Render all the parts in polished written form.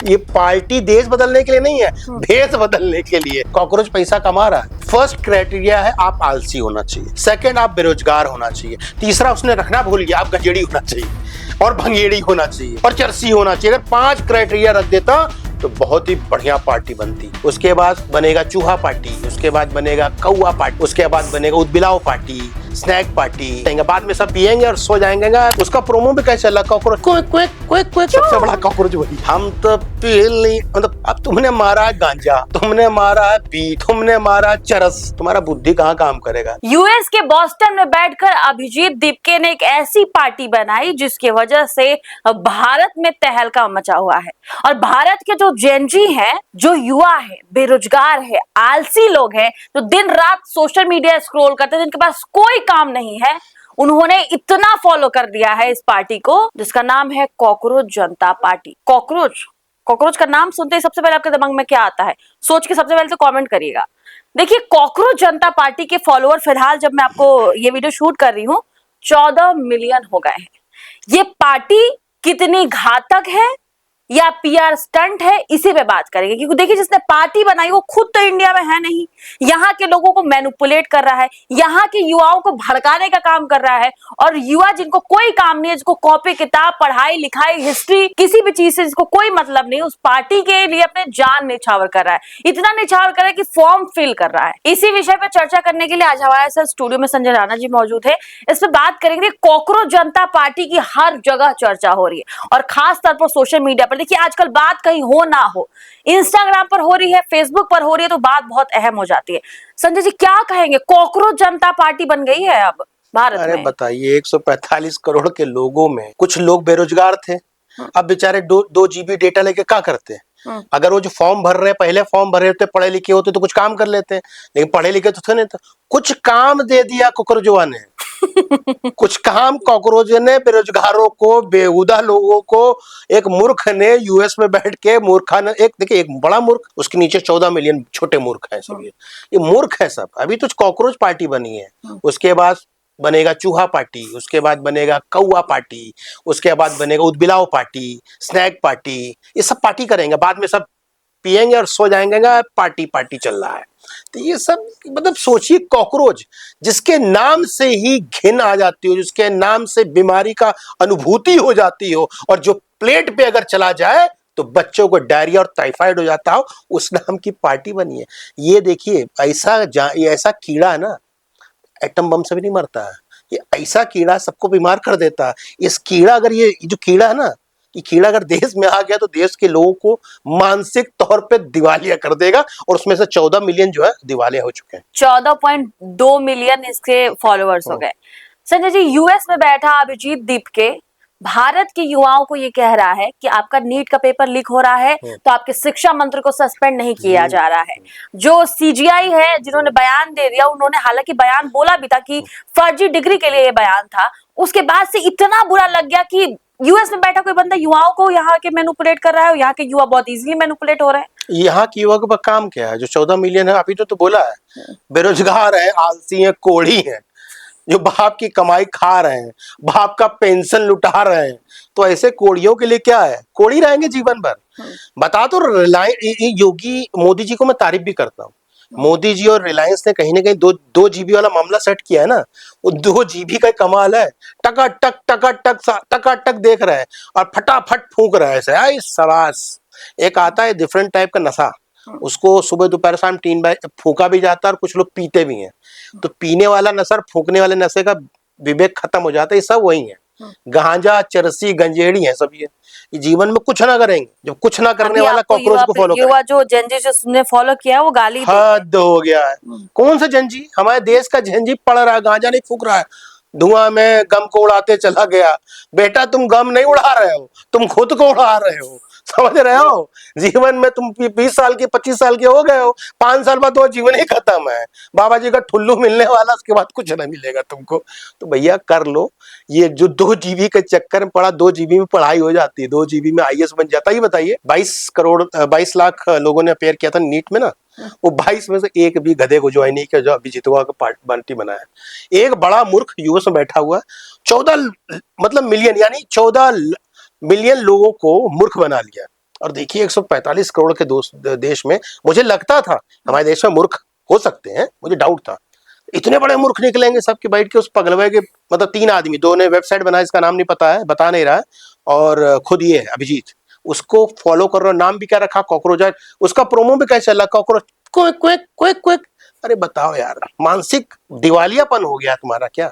ये पार्टी देश बदलने के लिए नहीं है, भेष बदलने के लिए। कॉकरोच पैसा कमा रहा है। फर्स्ट क्राइटेरिया है आप आलसी होना चाहिए, सेकंड आप बेरोजगार होना चाहिए, तीसरा उसने रखना भूल गया आप गंजेड़ी होना चाहिए और भंगेड़ी होना चाहिए और चरसी होना चाहिए। अगर 5 क्राइटेरिया रख देता तो बहुत ही बढ़िया पार्टी बनती। उसके बाद बनेगा चूहा पार्टी, उसके बाद बनेगा कौआ पार्टी, उसके बाद बनेगा उदबिलाव पार्टी, स्नैक पार्टी। बाद में सब पिएंगे और सो जाएंगे। उसका प्रोमो भी कैसे चला, cockroach quick quick quick quick, सबसे बड़ा कॉकरोच वही। हम तो पीली, मतलब अब तुमने मारा गांजा, तुमने मारा पी, तुमने मारा चरस, तुम्हारा बुद्धि कहाँ काम करेगा। यूएस के बॉस्टन में बैठकर अभिजीत दीपके ने एक ऐसी पार्टी बनाई जिसकी वजह से भारत में तहलका मचा हुआ है। और भारत के जो जेनजी हैं, जो युवा है, बेरोजगार है, आलसी लोग हैं, जो दिन रात सोशल मीडिया स्क्रॉल करते हैं, जिनके पास कोई काम नहीं है, उन्होंने इतना फॉलो कर दिया है इस पार्टी को, जिसका नाम है कॉकरोच जनता पार्टी। कॉकरोच का नाम सुनते ही सबसे पहले आपके दिमाग में क्या आता है, सोच के सबसे पहले तो कमेंट करिएगा। देखिए, कॉकरोच जनता पार्टी के फॉलोअर फिलहाल जब मैं आपको ये वीडियो शूट कर रही हूँ 14 मिलियन हो गए हैं। ये पार्टी कितनी घातक है या पीआर स्टंट है, इसी पे बात करेंगे। क्योंकि देखिए, जिसने पार्टी बनाई वो खुद तो इंडिया में है नहीं, यहाँ के लोगों को मैनिपुलेट कर रहा है, यहाँ के युवाओं को भड़काने का काम कर रहा है। और युवा जिनको कोई काम नहीं है, जिसको कॉपी किताब, पढ़ाई लिखाई, हिस्ट्री, किसी भी चीज से जिसको कोई मतलब नहीं, उस पार्टी के लिए अपने जान निछावर कर रहा है। इतना निछावर कर रहा है कि फॉर्म फिल कर रहा है। इसी विषय पर चर्चा करने के लिए आज हमारे साथ स्टूडियो में संजय राणा जी मौजूद है। इस पर बात करेंगे। कॉकरोच जनता पार्टी की हर जगह चर्चा हो रही है और खास तौर पर सोशल मीडिया पर। देखिए, आजकल बात कहीं हो ना हो, इंस्टाग्राम पर हो रही है, फेसबुक पर हो रही है, तो बात बहुत अहम हो जाती है। संजय जी, क्या कहेंगे, कॉकरोच जनता पार्टी बन गई है अब भारत में? अरे बताइए, 145 करोड़ के लोगों में कुछ लोग बेरोजगार थे। अब बेचारे 2 जीबी डेटा लेके क्या करते हैं? अगर वो जो फॉर्म भर रहे हैं, पहले फॉर्म भरे होते, पढ़े लिखे होते तो कुछ काम कर लेते हैं, लेकिन पढ़े लिखे तो थे नहीं। तो कुछ काम दे दिया कॉकरोचवा ने। कुछ काम कॉकरोच ने बेरोजगारों को, बेहुदा लोगों को। एक मूर्ख ने यूएस में बैठ के, मूर्खा ने, एक देखिए, एक बड़ा मूर्ख, उसके नीचे 14 मिलियन छोटे मूर्ख हैं सब। ये मूर्ख है सब। अभी तो कॉकरोच पार्टी बनी है, उसके बाद बनेगा चूहा पार्टी, उसके बाद बनेगा कौआ पार्टी, उसके बाद बनेगा उदबिलाव पार्टी, स्नैक पार्टी। ये सब पार्टी करेंगे, बाद में सब पिएंगे और सो जाएंगे। पार्टी पार्टी चल रहा है। तो ये सब, मतलब सोचिए, कॉकरोच जिसके नाम से ही घिन आ जाती हो, जिसके नाम से बीमारी का अनुभूति हो जाती हो, और जो प्लेट पे अगर चला जाए तो बच्चों को डायरिया और टाइफाइड हो जाता हो, उस नाम की पार्टी बनी है। ये देखिए, ऐसा कीड़ा है ना, एटम बम से भी नहीं मरता है। ये ऐसा कीड़ा सबको बीमार कर देता है। इस कीड़ा, अगर ये जो कीड़ा है ना, ये कीड़ा अगर देश में आ गया तो देश के लोगों को मानसिक तौर पे दिवालिया कर देगा। और उसमें से 14 मिलियन जो है दिवालिया हो चुके हैं। 14.2 मिलियन इसके फॉलोअर्स हो गए। संजय जी, यूएस में बैठा अभिजीत दीपके भारत के युवाओं को ये कह रहा है कि आपका नीट का पेपर लीक हो रहा है तो आपके शिक्षा मंत्री को सस्पेंड नहीं किया जा रहा है। जो सीजीआई है, जिन्होंने बयान दे दिया, उन्होंने हालांकि बयान बोला भी था कि फर्जी डिग्री के लिए ये बयान था, उसके बाद से इतना बुरा लग गया कि यूएस में बैठा कोई बंदा युवाओं को यहाँ के मैनिपुलेट कर रहा है, और यहाँ के युवा बहुत इजीली मैनिपुलेट हो रहे हैं। यहाँ के युवा का काम क्या है? जो 14 मिलियन है, अभी तो बोला है, बेरोजगार है, आलसी है, कोढ़ी है, जो बाप की कमाई खा रहे हैं, बाप का पेंशन लुटा रहे हैं। तो ऐसे कोढ़ियों के लिए क्या है? कोढ़ी रहेंगे जीवन भर। बता तो, योगी मोदी जी को मैं तारीफ भी करता हूँ। मोदी जी और रिलायंस ने कहीं ना कहीं 2 जीबी वाला मामला सेट किया है ना। वो 2 जीबी का कमाल है। टकाटक देख रहे हैं और फटाफट फूंक रहे हैं। आई सवास, एक आता है डिफरेंट टाइप का नशा, उसको सुबह दोपहर शाम 3 बार फूका भी जाता है और कुछ लोग पीते भी हैं। तो पीने वाला नशा, फूकने वाले नशे का विवेक खत्म हो जाता है। ये सब वही है, गांजा, चरसी, गंजेड़ी है सब। ये जीवन में कुछ ना करेंगे। जब कुछ ना करने वाला कॉकरोच को फॉलो युवा जो जेनजी जिसने फॉलो किया वो गाली हद हो गया है। कौन सा जेनजी? हमारे देश का जेनजी पढ़ रहा है, गांजा नहीं फूक रहा है, धुआं में गम को उड़ाते चला गया। बेटा, तुम गम नहीं उड़ा रहे हो, तुम खुद को उड़ा रहे हो। समझ रहे हो? जीवन में तुम 20 साल के, 25 साल के हो गए हो, 5 साल बाद तो जीवन ही खत्म है। बाबा जी का ठुल्लू मिलने वाला, उसके बाद कुछ नहीं मिलेगा तुमको। तो भैया कर लो। ये जो 2 जीबी के चक्कर में पड़ा, 2 जीबी में पढ़ाई हो जाती है, 2 जीबी में आईएएस बन जाता है। ये बताइए, 22 लाख लोगों ने अपेयर किया था नीट में ना, वो 22 में से एक भी गधे को ज्वाइन नहीं किया जो अभिजीतवा का पार्टी बना है। एक बड़ा मूर्ख यूएस में बैठा हुआ 14 मतलब मिलियन, यानी 14 मिलियन लोगों को मूर्ख बना लिया। और देखिए 145 करोड़ के देश में मुझे लगता था हमारे देश में मूर्ख हो सकते हैं, मुझे डाउट था इतने बड़े मूर्ख निकलेंगे सब के बैठ के उस पगलवे के, मतलब 3 आदमी, 2 ने वेबसाइट बनाया, इसका नाम नहीं पता है, बता नहीं रहा है, और खुद ये है अभिजीत, उसको फॉलो कर रहा, नाम भी क्या रखा, कॉकरोच, उसका प्रोमो भी कैसे चल रहा, cockroach quick quick quick quick. अरे बताओ यार, मानसिक दिवालियापन हो गया तुम्हारा क्या।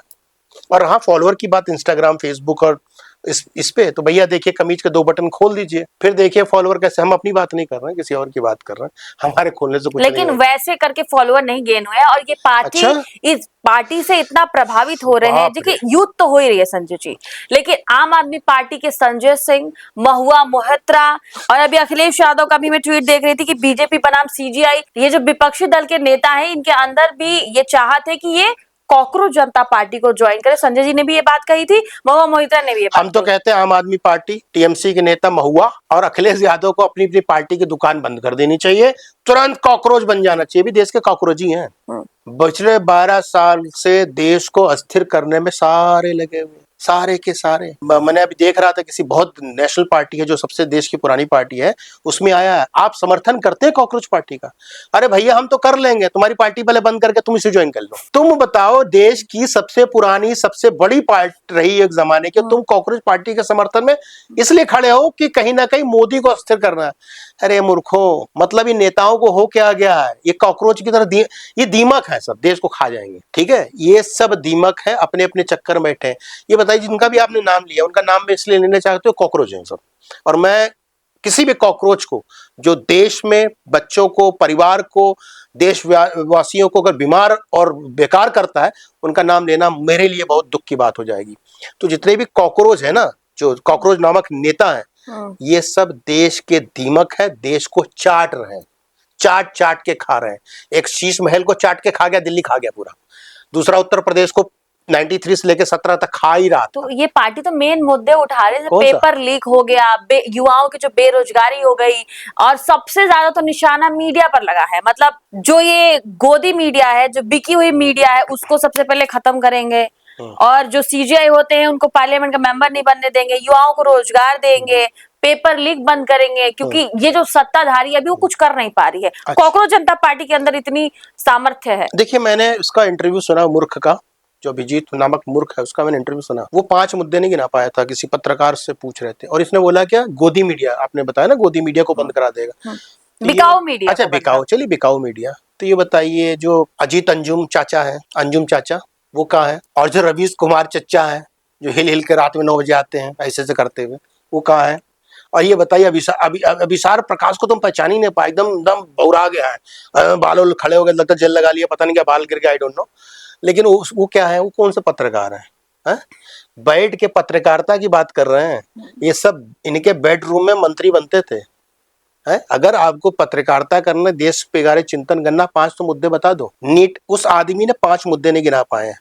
और हाँ, फॉलोअर की बात इंस्टाग्राम, फेसबुक और इस पे तो भैया देखिए कमीज के 2 बटन खोल दीजिए, फिर देखिए फॉलोअर कैसे। हम अपनी बात नहीं कर रहे हैं, किसी और की बात कर रहे हैं, हमारे खोलने से कुछ लेकिन नहीं वैसे करके फॉलोअर नहीं गेन हुए, और ये पार्टी अच्छा? इस पार्टी से इतना प्रभावित हो रहे हैं, बाप देखिए यूथ तो हो ही रही है संजय जी, लेकिन आम आदमी पार्टी के संजय सिंह, महुआ मोहत्रा, और अभी अखिलेश यादव का भी मैं ट्वीट देख रही थी कि बीजेपी बनाम सीजीआई, ये जो विपक्षी दल के नेता हैं, इनके अंदर भी ये चाहत है कि ये कॉकरोच जनता पार्टी को ज्वाइन करे। संजय जी ने भी ये बात कही थी, महुआ मोहित्रा ने भी ये बात हम तो कही। कहते हैं आम आदमी पार्टी, टीएमसी के नेता महुआ और अखिलेश यादव को अपनी अपनी पार्टी की दुकान बंद कर देनी चाहिए, तुरंत कॉकरोच बन जाना चाहिए, भी देश के कॉकरोच ही हैं। पिछले 12 साल से देश को अस्थिर करने में सारे लगे हुए, सारे के सारे। मैंने अभी देख रहा था किसी बहुत नेशनल पार्टी है जो सबसे देश की पुरानी पार्टी है, उसमें आया है आप समर्थन करते हैं कॉकरोच पार्टी का। अरे भैया हम तो कर लेंगे, तुम्हारी पार्टी पहले बंद करके तुम इसे ज्वाइन कर लो। तुम बताओ, देश की सबसे पुरानी सबसे बड़ी पार्टी रही एक जमाने की, तुम कॉकरोच पार्टी के समर्थन में इसलिए खड़े हो कि कहीं ना कहीं मोदी को अस्थिर करना है। अरे मूर्खों, मतलब इन नेताओं को हो क्या गया है, ये कॉकरोच की तरह ये दीमक है, सब देश को खा जाएंगे। ठीक है, ये सब दीमक है, अपने अपने चक्कर में बैठे हैं। ये बताइए जिनका भी आपने नाम लिया, उनका नाम में इसलिए लेना चाहते हो, कॉकरोच है सब। और मैं किसी भी कॉकरोच को जो देश में बच्चों को, परिवार को, देशवासियों को अगर बीमार और बेकार करता है, उनका नाम लेना मेरे लिए बहुत दुख की बात हो जाएगी। तो जितने भी कॉकरोच है ना, जो कॉकरोच नामक नेता है, ये सब देश के दीमक है, देश को चाट रहे हैं, चाट चाट के खा रहे हैं। एक शीश महल को चाट के खा गया, दिल्ली खा गया पूरा, दूसरा उत्तर प्रदेश को 93 से लेकर 17 तक खा ही रहा। तो ये पार्टी तो मेन मुद्दे उठा रहे हैं, कौन सा? पेपर लीक हो गया, युवाओं की जो बेरोजगारी हो गई, और सबसे ज्यादा तो निशाना मीडिया पर लगा है। मतलब जो ये गोदी मीडिया है, जो बिकी हुई मीडिया है, उसको सबसे पहले खत्म करेंगे, और जो सीजीआई होते हैं उनको पार्लियामेंट का मेंबर नहीं बनने देंगे, युवाओं को रोजगार देंगे, पेपर लीक बंद करेंगे, क्योंकि ये जो सत्ताधारी अभी वो कुछ कर नहीं पा रही है। कॉकरोच जनता पार्टी के अंदर इतनी सामर्थ्य है। देखिए मैंने उसका इंटरव्यू सुना, मूर्ख का, जो अभिजीत नामक मूर्ख है, उसका मैंने इंटरव्यू सुना। वो 5 मुद्दे नहीं गिना पाया था, किसी पत्रकार से पूछ रहे थे, और इसने बोला क्या, गोदी मीडिया, आपने बताया ना गोदी मीडिया को बंद करा देगा, बिकाऊ मीडिया। अच्छा बिकाऊ, चलिए बिकाऊ मीडिया। तो ये बताइए जो अजीत अंजुम चाचा है, अंजुम चाचा, वो कहाँ है? और जो रवीश कुमार चच्चा है, जो हिल हिल के रात में 9 बजे आते हैं ऐसे से करते हुए, वो कहाँ है? और ये बताइए अभिसार प्रकाश को तुम पहचान ही नहीं पाए, एकदम एकदम बौरा गया है, बालों खड़े हो गए, लगता जेल लगा लिया, पता नहीं क्या बाल गिर गया, आई डोंट नो। लेकिन वो क्या है, वो कौन सा पत्रकार है? बैठ के पत्रकारिता की बात कर रहे हैं। ये सब इनके बेडरूम में मंत्री बनते थे। अगर आपको पत्रकारिता करना, देश पे गारे चिंतन करना, 5 तो मुद्दे बता दो। नीट, उस आदमी ने 5 मुद्दे नहीं गिना पाए हैं,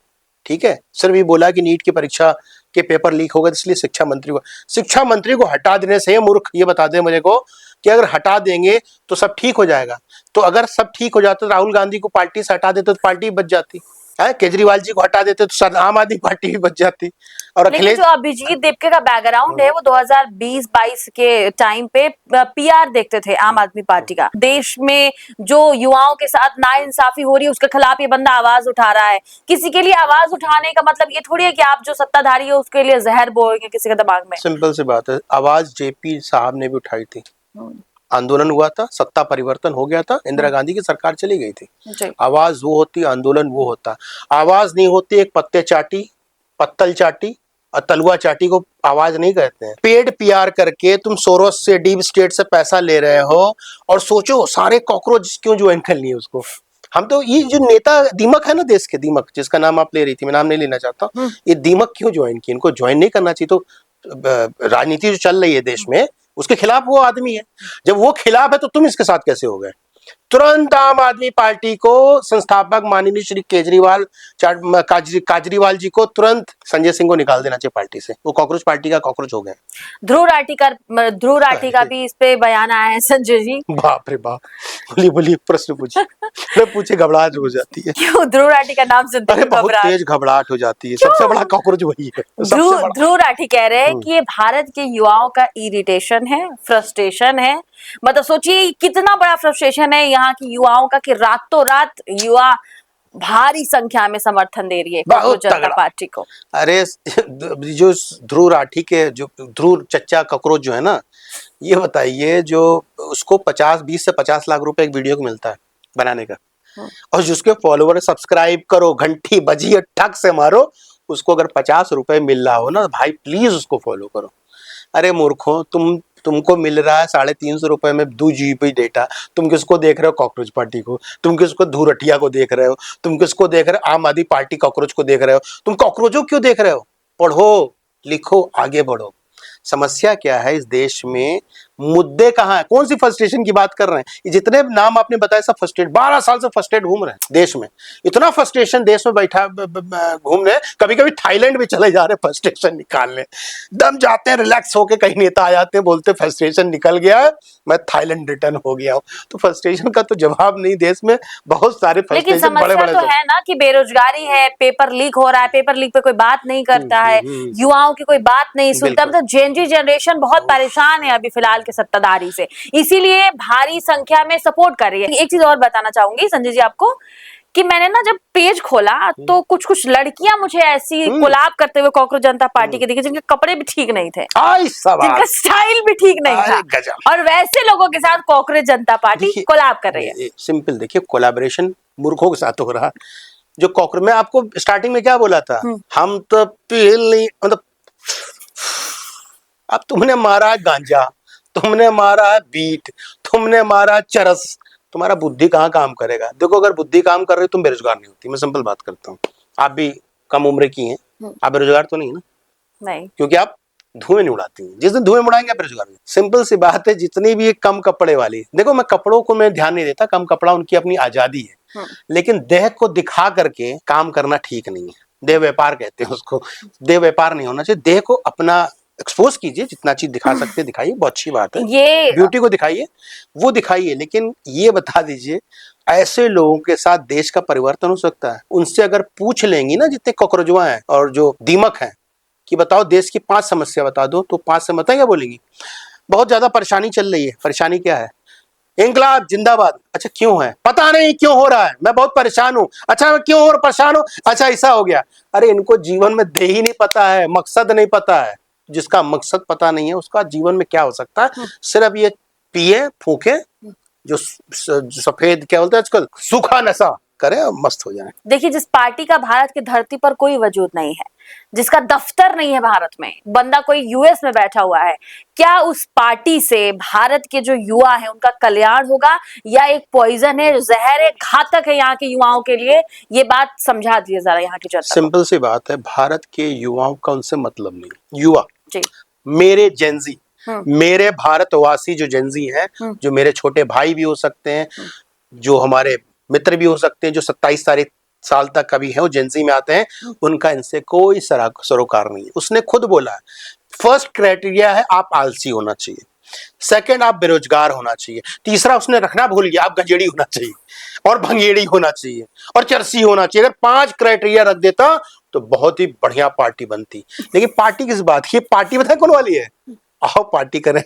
ठीक है, सिर्फ ये बोला कि नीट की परीक्षा के पेपर लीक हो गए, इसलिए शिक्षा मंत्री को हटा देने से, मूर्ख ये बता दे मुझे को कि अगर हटा देंगे तो सब ठीक हो जाएगा। तो अगर सब ठीक हो जाता तो राहुल गांधी को पार्टी से हटा देते तो पार्टी बच जाती है, केजरीवाल जी को हटा देते तो आम आदमी पार्टी भी बच जाती। और लेकिन जो अभिजीत दीपके का बैकग्राउंड है, वो 2020-22 के टाइम पे पीआर देखते थे आम आदमी पार्टी का। देश में जो युवाओं के साथ नाइंसाफी हो रही है, उसके खिलाफ ये बंदा आवाज उठा रहा है। किसी के लिए आवाज उठाने का मतलब ये थोड़ी है कि आप जो सत्ताधारी हो उसके लिए जहर बोएंगे किसी के दिमाग में। सिंपल सी बात है, आवाज जेपी साहब ने भी उठाई थी, आंदोलन हुआ था, सत्ता परिवर्तन हो गया था, इंदिरा गांधी की सरकार चली गई थी। आवाज वो होती, आंदोलन वो होता। आवाज नहीं होती, एक पत्ते चाटी, पत्तल चाटी और तलुआ चाटी को आवाज नहीं कहते हैं। पेड पीआर करके तुम सोरोस से, डीप स्टेट से पैसा ले रहे हो, और सोचो सारे कॉकरोच क्यों ज्वाइन कर लिए उसको। हम तो ये जो नेता दीमक है ना, देश के दीमक, जिसका नाम आप ले रही थी, मैं नाम नहीं लेना चाहता, ये दीमक क्यों ज्वाइन की? इनको ज्वाइन नहीं करना चाहिए। तो राजनीति जो चल रही है देश में, उसके खिलाफ वो आदमी है। जब वो खिलाफ है तो तुम इसके साथ कैसे हो गए? तुरंत आम आदमी पार्टी को संस्थापक माननीय श्री काजरीवाल जी को तुरंत संजय सिंह को निकाल देना चाहिए पार्टी से। वो कॉकरोच पार्टी का कॉकरोच हो गया। ध्रुव राठी का भी इस पे बयान आया है संजय जी। बाप रे बाप, बोली प्रश्न पूछिए। पूछे घबराहट हो जाती है। क्यों ध्रुव राठी का नाम सुनते अरे बहुत तेज घबराहट हो जाती है। सबसे बड़ा कॉकरोच वही है। ध्रुव राठी कह रहे हैं कि ये भारत के युवाओं का इरिटेशन है, फ्रस्ट्रेशन है। मतलब सोचिए कितना बड़ा फ्रस्ट्रेशन है यहाँ की युवाओं का कि रातों रात युवा भारी संख्या में समर्थन दे रही है कॉकरोच जनता पार्टी को। अरे जो ध्रुव राठी के जो ध्रुव चच्चा कॉकरोच जो है ना, ये बताइए जो उसको 20 से 50 लाख रुपए एक वीडियो को मिलता है बनाने का, और जिसके फॉलोवर सब्सक्राइब करो, घंटी बजी ठक से मारो, उसको अगर 50 रुपए मिल रहा हो ना भाई प्लीज उसको फॉलो करो। अरे मूर्खों, तुमको मिल रहा है 350 रुपए में 2 GB डेटा, तुम किसको देख रहे हो? कॉकरोच पार्टी को। तुम किसको? धुरटिया को देख रहे हो। तुम किसको देख रहे हो? आम आदमी पार्टी कॉकरोच को देख रहे हो। तुम कॉकरोचों क्यों देख रहे हो? पढ़ो, लिखो, आगे बढ़ो। समस्या क्या है इस देश में? मुद्दे कहाँ है? कौन सी फ्रस्ट्रेशन की बात कर रहे हैं? ये जितने नाम आपने बताए सब फ्रस्ट्रेट, 12 साल से फ्रस्ट्रेट घूम रहे हैं देश में। इतना फ्रस्ट्रेशन देश में बैठा घूम रहे, कभी कभी थाईलैंड भी चले जा रहे फ्रस्ट्रेशन निकालने। दम जाते हैं, रिलैक्स होके कहीं नेता आ जाते हैं, बोलते फ्रस्ट्रेशन निकल गया है, मैं थाईलैंड रिटर्न हो गया हूँ। तो फ्रस्ट्रेशन का तो जवाब नहीं, देश में बहुत सारे लेकिन फ्रस्ट्रेशन समस्या बड़े तो है ना कि बेरोजगारी है, पेपर लीक हो रहा है, पेपर लीक पे कोई बात नहीं करता है, युवाओं की कोई बात नहीं सुनता। मतलब जेनजी जनरेशन बहुत परेशान है अभी फिलहाल के सत्ताधारी से, इसीलिए भारी संख्या में सपोर्ट कर रही है। एक चीज और बताना चाहूंगी संजय जी आपको कि मैंने ना जब पेज खोला तो कुछ लड़कियां मुझे ऐसी कोलैब करते हुए कॉकरोच जनता पार्टी के दिखे जिनके कपड़े भी ठीक नहीं थे, जिनका स्टाइल भी ठीक नहीं था, और वैसे लोगों के साथ कॉकरोच जनता पार्टी कोलैब कर रही है। सिंपल देखिए, कोलैबोरेशन मूर्खों के साथ हो रहा। जो कॉकरोच, मैं आपको स्टार्टिंग में क्या बोला था, हम तो पील नहीं, मतलब अब तुमने मारा गांजा, तुमने मारा बीट, तुमने मारा चरस, तुम्हारा बुद्धि कहाँ काम करेगा? देखो, अगर बुद्धि काम कर रही तुम बेरोजगार नहीं होती। मैं सिंपल बात करता हूँ, आप भी कम उम्र की हैं, आप बेरोजगार तो नहीं है ना? नहीं, क्योंकि आप धुएं नहीं उड़ाती हैं। जिस दिन धुएं उड़ाएंगे आप बेरोजगार नहीं। सिंपल सी बात है। जितनी भी कम कपड़े वाली, देखो मैं कपड़ों को मैं ध्यान नहीं देता, कम कपड़ा उनकी अपनी आजादी है, लेकिन देह को दिखा करके काम करना ठीक नहीं है। देह व्यापार कहते हैं उसको। देह व्यापार नहीं होना चाहिए। देह को अपना एक्सपोज कीजिए, जितना चीज दिखा सकते दिखाइए, बहुत अच्छी बात है। ये ब्यूटी को दिखाइए, वो दिखाइए, लेकिन ये बता दीजिए ऐसे लोगों के साथ देश का परिवर्तन हो सकता है? उनसे अगर पूछ लेंगी ना जितने कॉकरोचवा हैं और जो दीमक हैं कि बताओ देश की 5 समस्या बता दो, तो 5 से बताएं क्या बोलेंगी? बहुत ज्यादा परेशानी चल रही है। परेशानी क्या है? इंकलाब जिंदाबाद। अच्छा क्यों है? पता नहीं क्यों हो रहा है, मैं बहुत परेशान हूं। अच्छा मैं क्यों और परेशान हूं? अच्छा ऐसा हो गया। अरे इनको जीवन में दे ही नहीं पता है, मकसद नहीं पता है। जिसका मकसद पता नहीं है उसका जीवन में क्या हो सकता है? सिर्फ ये पिए फूके, जो सफेद क्या बोलते हैं आजकल, सूखा नशा करे और मस्त हो जाए। देखिए, जिस पार्टी का भारत की धरती पर कोई वजूद नहीं है, जिसका दफ्तर नहीं है भारत में, बंदा कोई यूएस में बैठा हुआ है, क्या उस पार्टी से भारत के जो युवा है उनका कल्याण होगा, या एक पॉइजन है, जहर है, घातक है यहाँ के युवाओं के लिए? ये बात समझा दीजिए जरा यहाँ की जनता को। सिंपल सी बात है, भारत के युवाओं का उनसे मतलब नहीं। युवा जी, मेरे जेंजी, मेरे भारतवासी जो जेंजी हैं, जो मेरे छोटे भाई भी हो सकते हैं, जो हमारे मित्र भी हो सकते हैं, जो 27 साल तक कभी है वो जेंजी में आते हैं, उनका इनसे कोई सरोकार नहीं है। उसने खुद बोला है, फर्स्ट क्राइटेरिया है आप आलसी होना चाहिए, सेकंड आप बेरोजगार होना चाहिए, तीसरा उसने रखना भूल गया आप गंजेड़ी होना चाहिए, और भंगेड़ी होना चाहिए, और चरसी होना चाहिए। अगर 5 क्राइटेरिया रख देता तो बहुत ही बढ़िया पार्टी बनती। लेकिन पार्टी किस बात की? पार्टी बताए कौन वाली है? आओ पार्टी करें,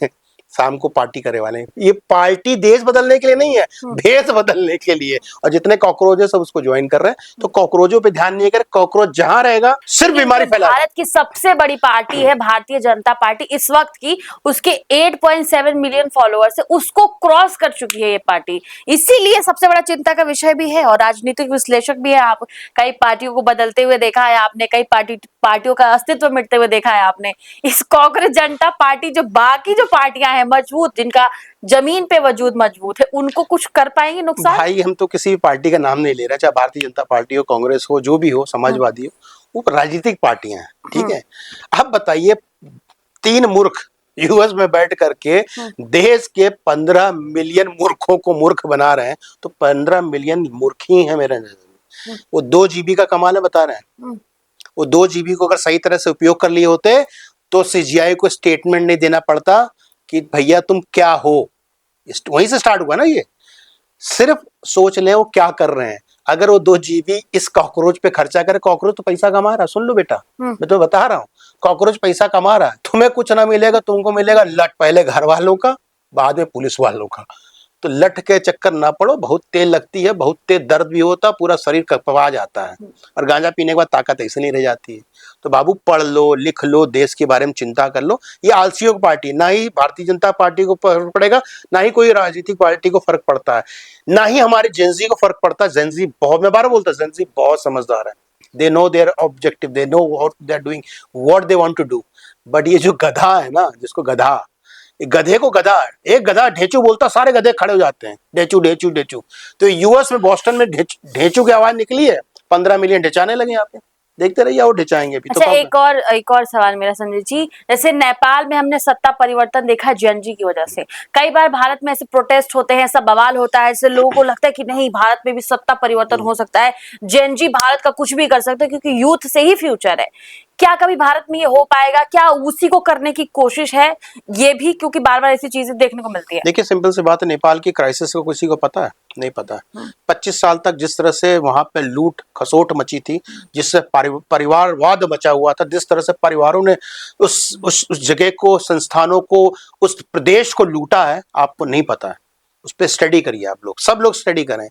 शाम को पार्टी करे वाले। ये पार्टी देश बदलने के लिए नहीं है, भेष बदलने के लिए। और जितने कॉकरोच है सब उसको ज्वाइन कर रहे हैं। तो कॉकरोचों पे ध्यान नहीं कर, कॉकरोच जहां रहेगा सिर्फ बीमारी फैला। भारत की सबसे बड़ी पार्टी है भारतीय जनता पार्टी इस वक्त की, उसके 8.7 मिलियन फॉलोअर्स है, उसको क्रॉस कर चुकी है ये पार्टी। इसीलिए सबसे बड़ा चिंता का विषय भी है और राजनीतिक विश्लेषक भी है। आप कई पार्टियों को बदलते हुए देखा है आपने, कई पार्टियों का अस्तित्व मिटते हुए देखा है आपने। इस कॉकरोच जनता पार्टी, जो बाकी जो पार्टियां हैं मजबूत, जिनका जमीन पे वजूद मजबूत है, उनको कुछ कर पाएंगे नुकसान? भाई हम तो किसी भी पार्टी का नाम नहीं ले रहे, चाहे भारतीय जनता पार्टी हो, कांग्रेस हो, जो भी हो, समाजवादी हो, वो राजनीतिक पार्टियां हैं, ठीक है। अब बताइए 3 मूर्ख यूएस में बैठ करके देश के 15 मिलियन मूर्खों को मूर्ख बना रहे हैं। तो 15 मिलियन मूर्ख ही है मेरे नजर में। वो 2 जीबी का कमाल है, बता रहे हैं। वो 2 जीबी को अगर सही तरह से उपयोग कर लिए होते तो सीजीआई को स्टेटमेंट नहीं देना पड़ता कि भैया तुम क्या हो। वहीं से स्टार्ट हुआ ना ये। सिर्फ सोच ले वो क्या कर रहे हैं। अगर वो 2 जीबी इस कॉकरोच पे खर्चा करे, कॉकरोच तो पैसा कमा रहा है, सुन लो बेटा, मैं तो बता रहा हूँ, कॉकरोच पैसा कमा रहा है। तुम्हें कुछ ना मिलेगा, तुमको मिलेगा लट, पहले घर वालों का, बाद में पुलिस वालों का। तो लट के चक्कर ना पड़ो, बहुत तेज लगती है, बहुत तेज दर्द भी होता है, पूरा शरीर कपवा जाता है, और गांजा पीने के बाद ताकत ऐसे नहीं रह जाती है। तो बाबू पढ़ लो, लिख लो, देश के बारे में चिंता कर लो। ये आलसियों की पार्टी, ना ही भारतीय जनता पार्टी को फर्क पड़ेगा, ना ही कोई राजनीतिक पार्टी को फर्क पड़ता है, ना ही हमारे जेंजी को फर्क पड़ता है। जेंजी बहुत, मैं बार बोलता, जेंजी बहुत समझदार है। They know their objective, they know what they are doing, what they want to do. But ये जो गधा है ना, जिसको गधा, गधे को गधा, एक गधा ढेचू बोलता, सारे गधे खड़े हो जाते हैं, ढेचू ढेचू ढेचू। तो यूएस में बॉस्टन में ढेचू की आवाज निकली है, 15 मिलियन ढिचाने लगे यहाँ पे। देखते रहिए और ढिचाएंगे भी। अच्छा, तो एक और सवाल मेरा संजय जी, जैसे नेपाल में हमने सत्ता परिवर्तन देखा जेएनजी की वजह से। कई बार भारत में ऐसे प्रोटेस्ट होते हैं, सब बवाल होता है, ऐसे लोगों को लगता है कि नहीं भारत में भी सत्ता परिवर्तन हो सकता है, जेएनजी भारत का कुछ भी कर सकते हैं क्योंकि यूथ से ही फ्यूचर है। क्या कभी भारत में ये हो पाएगा? क्या उसी को करने की कोशिश है ये भी, क्योंकि बार बार ऐसी चीजें देखने को मिलती है? देखिए, सिंपल सी बात है, नेपाल की क्राइसिस को किसी को पता है? नहीं पता। 25 साल तक जिस तरह से वहां पे लूट खसोट मची थी, जिससे परिवारवाद बचा हुआ था, जिस तरह से परिवारों ने उस जगह को, संस्थानों को, उस प्रदेश को लूटा है, आपको नहीं पता है। उस पर स्टडी करिए आप लोग, सब लोग स्टडी करें।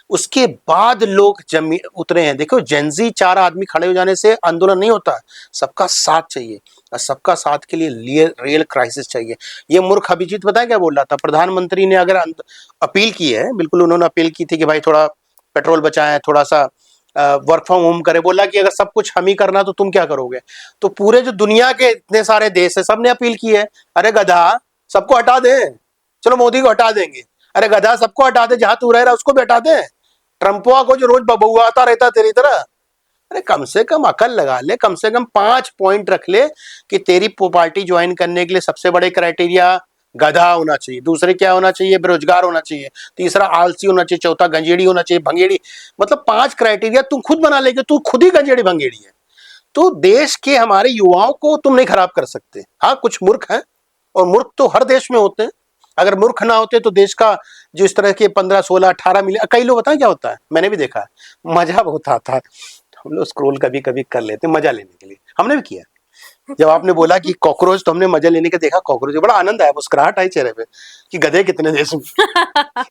उसके बाद लोग जमी उतरे हैं। देखो, जेंजी 4 आदमी खड़े हो जाने से आंदोलन नहीं होता, सबका साथ चाहिए, और सबका साथ के लिए रियल क्राइसिस चाहिए। ये मूर्ख अभिजीत बताया क्या बोल रहा था, प्रधानमंत्री ने अगर अपील की है, बिल्कुल उन्होंने अपील की थी कि भाई थोड़ा पेट्रोल बचाएं, थोड़ा सा वर्क फ्रॉम होम करें। बोला कि अगर सब कुछ हम ही करना तो तुम क्या करोगे? तो पूरे जो दुनिया के इतने सारे देश है, सबने अपील की है, अरे गधा सबको हटा दे, चलो मोदी को हटा देंगे। अरे गधा सबको हटा दे, जहां तू रह रहा उसको भी हटा दे। ट्रंपवा को जो रोज बबुआता रहता तेरी तरह, अरे कम से कम अकल लगा ले, कम से कम 5 पॉइंट रख ले कि तेरी पार्टी ज्वाइन करने के लिए सबसे बड़े क्राइटेरिया गधा होना चाहिए, दूसरे क्या होना चाहिए, बेरोजगार होना चाहिए, तीसरा आलसी होना चाहिए, चौथा गंजेड़ी होना चाहिए, भंगेड़ी। मतलब 5 क्राइटेरिया तू खुद बना लेके, तू खुद ही गंजेड़ी भंगेड़ी है। तो देश के हमारे युवाओं को तुम नहीं खराब कर सकते। हाँ, कुछ मूर्ख हैं, और मूर्ख तो हर देश में होते हैं। अगर मूर्ख ना होते तो देश का जो इस तरह के 15, 16, 18 मिलियन, कई लोग बताएं क्या होता है, मैंने भी देखा है, मजा बहुत आता है। हम लोग स्क्रॉल कभी कभी कर लेते हैं मजा लेने के लिए, हमने भी किया। जब आपने बोला कि कॉकरोच, तो हमने मजा लेने के देखा कॉकरोच, बड़ा आनंद आया, मुस्कुराहट आई चेहरे पे कि गधे कितने देश में,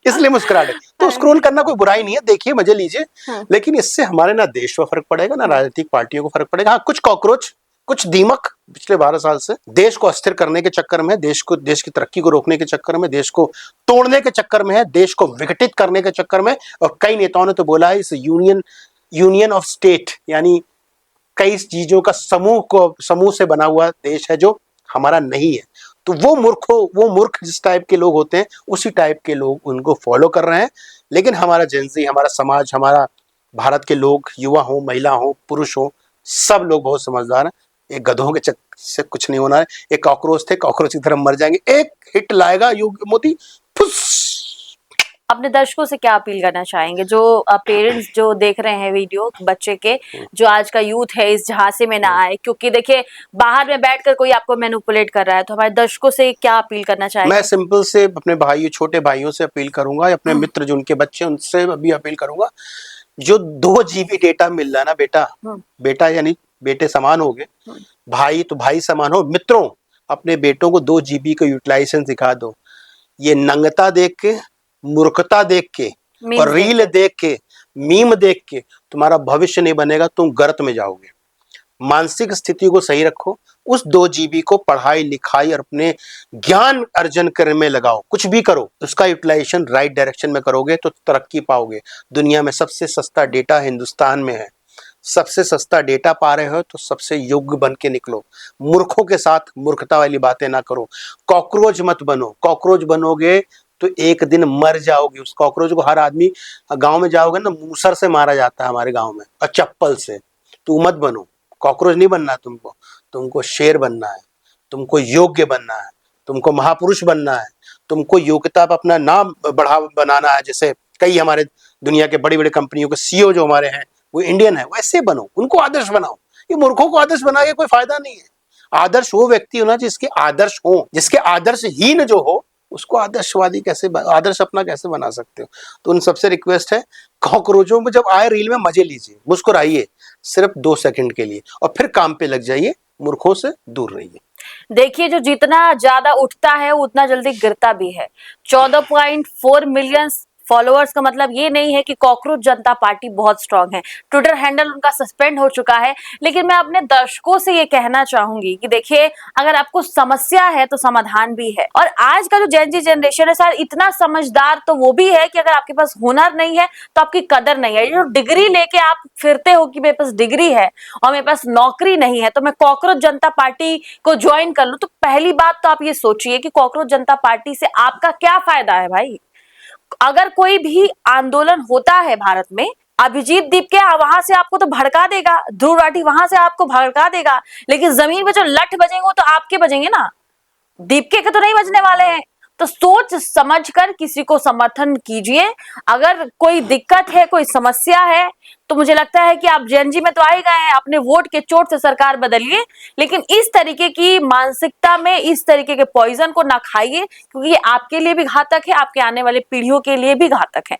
इसलिए मुस्कुराहट है। तो स्क्रॉल करना कोई बुराई नहीं है, देखिए मजे लीजिए, लेकिन इससे हमारे ना देश पर फर्क पड़ेगा, ना राजनीतिक पार्टियों को फर्क पड़ेगा। हाँ, कुछ कॉकरोच, कुछ दीमक पिछले 12 साल से देश को अस्थिर करने के चक्कर में, देश की तरक्की को रोकने के चक्कर में, देश को तोड़ने के चक्कर में है, देश को विघटित करने के चक्कर में। और कई नेताओं ने तो बोला है इस यूनियन ऑफ स्टेट, यानी कई चीजों का समूह से बना हुआ देश है जो हमारा नहीं है। तो वो मूर्ख जिस टाइप के लोग होते हैं, उसी टाइप के लोग उनको फॉलो कर रहे हैं। लेकिन हमारा जेंजी, हमारा समाज, हमारा भारत के लोग, युवा हो, महिला हो, पुरुष हो, सब लोग बहुत समझदार हैं। एक गधों के से कुछ नहीं होना है। एक कॉकरोच थे, कॉकरोच की तरह मर जाएंगे। एक हिट लाएगा मोदी, फुस। अपने दर्शकों से क्या अपील करना चाहेंगे, जो पेरेंट्स जो देख रहे हैं वीडियो बच्चे के, जो आज का यूथ है इस झांसे में ना आए? क्योंकि देखिए बाहर में बैठकर कोई आपको मैनिपुलेट कर रहा है, तो हमारे दर्शकों से क्या अपील करना चाहेंगे? मैं सिंपल से अपने भाइयों, छोटे भाइयों से अपील करूंगा, अपने मित्र जो उनके बच्चे, उनसे भी अपील करूंगा। जो 2 जीबी डेटा मिल रहा है ना बेटा, बेटा यानी बेटे समान हो गए, भाई तो भाई समान हो। मित्रों, अपने बेटों को 2 जीबी का यूटिलाइजेशन सिखा दो। ये नंगता देख के, मूर्खता देख के, और रील देख के, मीम देख के तुम्हारा भविष्य नहीं बनेगा, तुम गर्त में जाओगे। मानसिक स्थिति को सही रखो, उस 2 जीबी को पढ़ाई लिखाई और अपने ज्ञान अर्जन करने में लगाओ। कुछ भी करो, उसका यूटिलाइजेशन राइट डायरेक्शन में करोगे तो तरक्की पाओगे। दुनिया में सबसे सस्ता डेटा हिंदुस्तान में है। सबसे सस्ता डेटा पा रहे हो तो सबसे योग्य बन के निकलो। मूर्खों के साथ मूर्खता वाली बातें ना करो। कॉकरोच मत बनो। कॉकरोच बनोगे तो एक दिन मर जाओगे। उस कॉकरोच को हर आदमी, गांव में जाओगे ना, मूसर से मारा जाता है हमारे गांव में, और चप्पल से। तू मत बनो, कॉकरोच नहीं बनना तुमको। तुमको शेर बनना है, तुमको योग्य बनना है। तुमको महापुरुष बनना है, तुमको योग्यता पर अपना नाम बनाना है, जैसे कई हमारे दुनिया के बड़ी बड़ी कंपनियों के सीईओ जो हमारे हैं वो इंडियन है, वैसे बनो, उनको आदर्श बनाओ। ये मूर्खों को आदर्श बना के कोई फायदा नहीं है। आदर्श वो व्यक्ति होना जिसके आदर्श हो, जिसके आदर्शहीन जो हो उसको आदर्शवादी कैसे, आदर्श अपना कैसे बना सकते हो। तो उन सबसे रिक्वेस्ट है, कॉकरोचों में जब आए रील में मजे लीजिए, मुस्कुराइए सिर्फ 2 सेकंड के लिए और फिर काम पे लग जाइए, मूर्खों से दूर रहिए। देखिए, जो जितना ज्यादा उठता है उतना जल्दी गिरता भी है। 14.4 मिलियन फॉलोअर्स का मतलब ये नहीं है कि कॉकरोच जनता पार्टी बहुत स्ट्रांग है। ट्विटर हैंडल उनका सस्पेंड हो चुका है। लेकिन मैं अपने दर्शकों से ये कहना चाहूंगी कि देखिए, अगर आपको समस्या है तो समाधान भी है। और आज का जो जेन जी जनरेशन है सर, इतना समझदार तो वो भी है कि अगर आपके पास हुनर नहीं है तो आपकी कदर नहीं है। जो डिग्री लेके आप फिरते हो कि मेरे पास डिग्री है और मेरे पास नौकरी नहीं है तो मैं कॉकरोच जनता पार्टी को ज्वाइन कर लूं, तो पहली बात तो आप ये सोचिए कि कॉकरोच जनता पार्टी से आपका क्या फायदा है भाई। अगर कोई भी आंदोलन होता है भारत में, अभिजीत दीपके वहां से आपको तो भड़का देगा, ध्रुव राठी वहां से आपको भड़का देगा, लेकिन जमीन पे जो लठ बजेंगे वो तो आपके बजेंगे ना, दीपके के तो नहीं बजने वाले हैं। तो सोच समझकर किसी को समर्थन कीजिए। अगर कोई दिक्कत है, कोई समस्या है, तो मुझे लगता है कि आप जेएनजी में तो आ ही गए हैं, अपने वोट के चोट से सरकार बदलिए, लेकिन इस तरीके की मानसिकता में इस तरीके के पॉइजन को ना खाइए, क्योंकि ये आपके लिए भी घातक है, आपके आने वाले पीढ़ियों के लिए भी घातक है।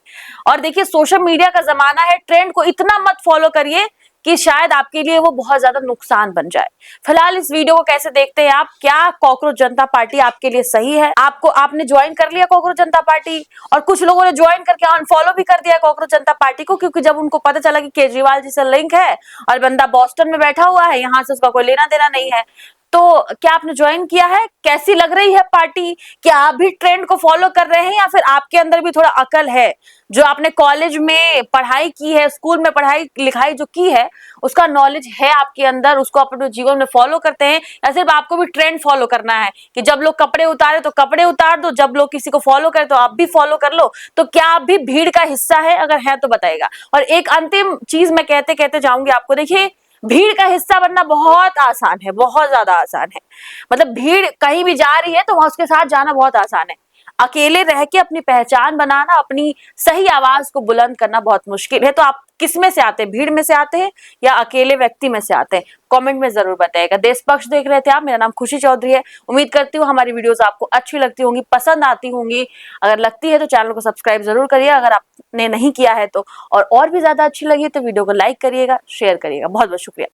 और देखिए, सोशल मीडिया का जमाना है, ट्रेंड को इतना मत फॉलो करिए कि शायद आपके लिए वो बहुत ज्यादा नुकसान बन जाए। फिलहाल इस वीडियो को कैसे देखते हैं आप? क्या कॉकरोच जनता पार्टी आपके लिए सही है? आपने ज्वाइन कर लिया कॉकरोच जनता पार्टी? और कुछ लोगों ने ज्वाइन करके अनफॉलो भी कर दिया कॉकरोच जनता पार्टी को, क्योंकि जब उनको पता चला कि केजरीवाल जी से लिंक है और बंदा बॉस्टन में बैठा हुआ है, यहाँ से उसका कोई लेना देना नहीं है। तो क्या आपने ज्वाइन किया है? कैसी लग रही है पार्टी? क्या आप भी ट्रेंड को फॉलो कर रहे हैं या फिर आपके अंदर भी थोड़ा अकल है? जो आपने कॉलेज में पढ़ाई की है, स्कूल में पढ़ाई लिखाई जो की है, उसका नॉलेज है आपके अंदर, उसको अपने जीवन में फॉलो करते हैं, या सिर्फ आपको भी ट्रेंड फॉलो करना है कि जब लोग कपड़े उतारे तो कपड़े उतार दो, जब लोग किसी को फॉलो करे तो आप भी फॉलो कर लो? तो क्या आप भी भीड़ का हिस्सा है? अगर है तो बताइएगा। और एक अंतिम चीज मैं कहते कहते जाऊंगी आपको, देखिए, भीड़ का हिस्सा बनना बहुत आसान है, बहुत ज्यादा आसान है। मतलब भीड़ कहीं भी जा रही है तो वहां उसके साथ जाना बहुत आसान है। अकेले रह के अपनी पहचान बनाना, अपनी सही आवाज को बुलंद करना बहुत मुश्किल है। तो आप किस में से आते हैं? भीड़ में से आते हैं या अकेले व्यक्ति में से आते हैं? कमेंट में जरूर बताइएगा। देश पक्ष देख रहे थे आप, मेरा नाम खुशी चौधरी है। उम्मीद करती हूँ हमारी वीडियोस आपको अच्छी लगती होंगी, पसंद आती होंगी। अगर लगती है तो चैनल को सब्सक्राइब जरूर करिए अगर आपने नहीं किया है तो। और भी ज्यादा अच्छी लगी तो वीडियो को लाइक करिएगा, शेयर करिएगा। बहुत बहुत शुक्रिया।